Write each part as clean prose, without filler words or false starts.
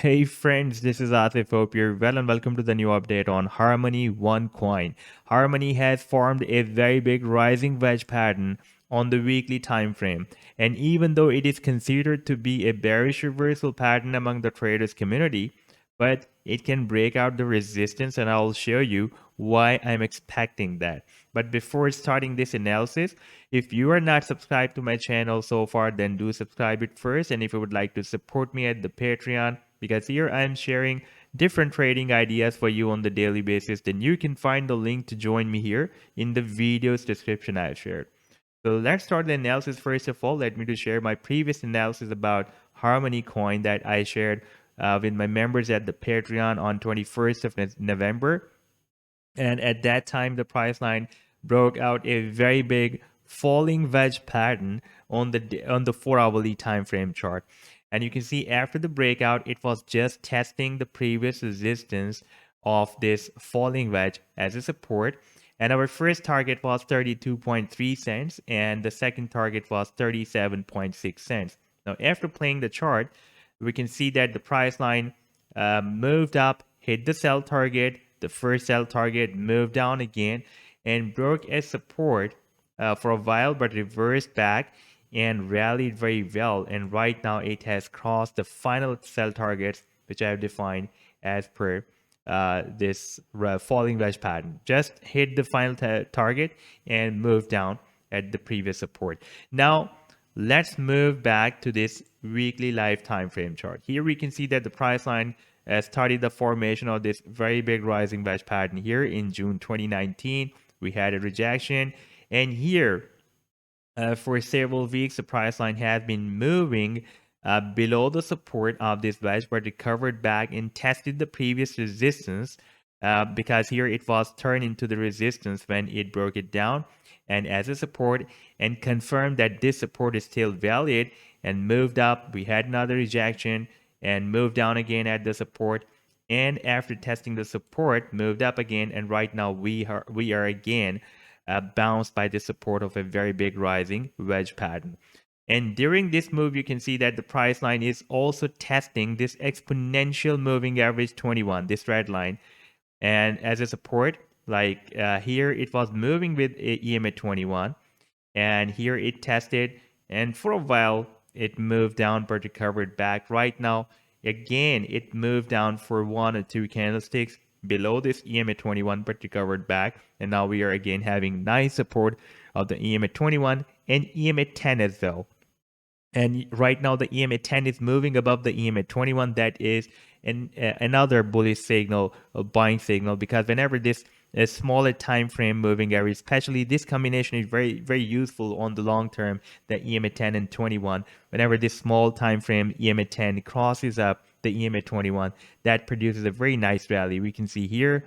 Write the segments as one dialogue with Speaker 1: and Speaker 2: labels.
Speaker 1: Hey friends, this is Atif. Hope you're well and welcome to the new update on Harmony One Coin. Harmony has formed a very big rising wedge pattern on the weekly time frame, and even though it is considered to be a bearish reversal pattern among the traders community, but it can break out the resistance, and I'll show you why I'm expecting that. But before starting this analysis, if you are not subscribed to my channel so far, then do subscribe it first. And if you would like to support me at the Patreon, because here I'm sharing different trading ideas for you on the daily basis, then you can find the link to join me here in the video's description I've shared. So let's start the analysis. First of all, let me to share my previous analysis about Harmony Coin that I shared with my members at the Patreon on 21st of November. And at that time, the price line broke out a very big falling wedge pattern on the 4 hourly time frame chart. And you can see after the breakout, it was just testing the previous resistance of this falling wedge as a support. And our first target was 32.3 cents, and the second target was 37.6 cents. Now, after playing the chart, we can see that the price line moved up, hit the sell target. The first sell target moved down again and broke a support for a while, but reversed back and rallied very well. And right now it has crossed the final sell targets, which I have defined as per this falling wedge pattern. Just hit the final target and move down at the previous support. Now, let's move back to this weekly live time frame chart. Here we can see that the price line started the formation of this very big rising wedge pattern here in June 2019. We had a rejection, and here for several weeks the price line has been moving below the support of this wedge, but recovered back and tested the previous resistance because here it was turned into the resistance when it broke it down and as a support, and confirmed that this support is still valid and moved up. We had another rejection and moved down again at the support, and after testing the support moved up again, and right now we are again bounced by the support of a very big rising wedge pattern. And during this move, you can see that the price line is also testing this exponential moving average 21, this red line, and as a support. Like here it was moving with EMA 21, and here it tested, and for a while it moved down but recovered back. Right now again it moved down for 1 or 2 candlesticks below this EMA 21 but recovered back, and now we are again having nice support of the EMA 21 and EMA 10 as well. And right now the EMA 10 is moving above the EMA 21. That is another bullish signal, a buying signal, because whenever this a smaller time frame moving area, especially this combination is very useful on the long term, the EMA 10 and 21. Whenever this small time frame EMA 10 crosses up the EMA 21, that produces a very nice rally. We can see here,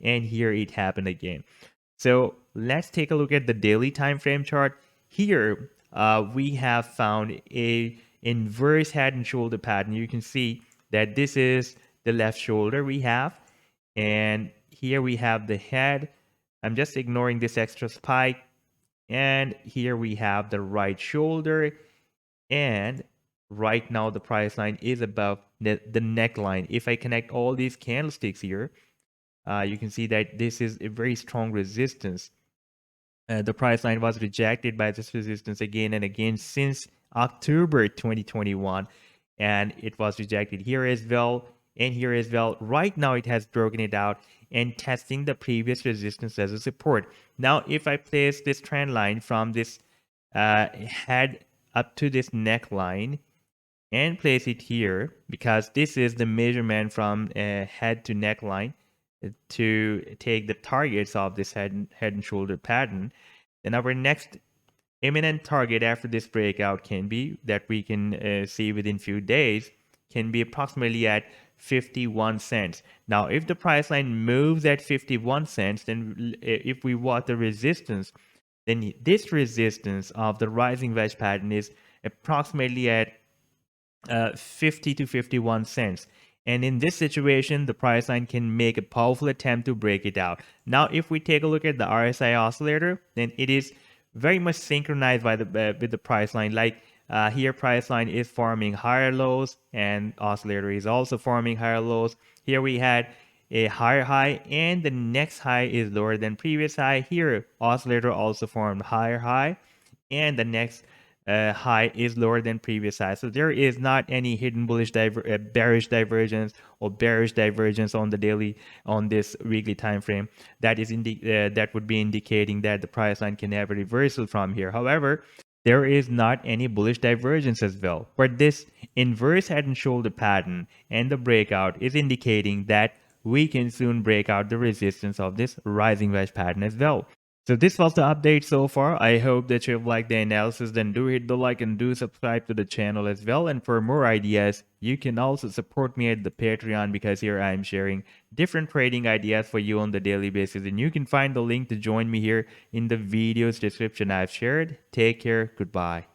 Speaker 1: and here it happened again. So let's take a look at the daily time frame chart. Here we have found a inverse head and shoulder pattern. You can see that this is the left shoulder we have, and here we have the head. I'm just ignoring this extra spike, and here we have the right shoulder, and right now the price line is above the neckline. If I connect all these candlesticks here, you can see that this is a very strong resistance. The price line was rejected by this resistance again and again since October 2021, and it was rejected here as well and here as well. Right now it has broken it out and testing the previous resistance as a support. Now if I place this trend line from this head up to this neckline and place it here, because this is the measurement from head to neckline to take the targets of this head and shoulder pattern, then our next imminent target after this breakout can be that we can see within few days can be approximately at 51 cents. Now if the price line moves at 51 cents, then if we want the resistance, then this resistance of the rising wedge pattern is approximately at 50 to 51 cents. And in this situation, the price line can make a powerful attempt to break it out. Now, if we take a look at the RSI oscillator, then it is very much synchronized by with the price line. Like Here price line is forming higher lows and oscillator is also forming higher lows. Here we had a higher high and the next high is lower than previous high. Here oscillator also formed higher high and the next high is lower than previous high. So there is not any hidden bearish divergence or bearish divergence on the daily on this weekly time frame that would be indicating that the price line can have a reversal from here. However, there is not any bullish divergence as well, but this inverse head and shoulder pattern and the breakout is indicating that we can soon break out the resistance of this rising wedge pattern as well. So this was the update so far. I hope that you've liked the analysis. Then do hit the like and do subscribe to the channel as well. And for more ideas, you can also support me at the Patreon because here I am sharing different trading ideas for you on the daily basis. And you can find the link to join me here in the video's description I've shared. Take care. Goodbye.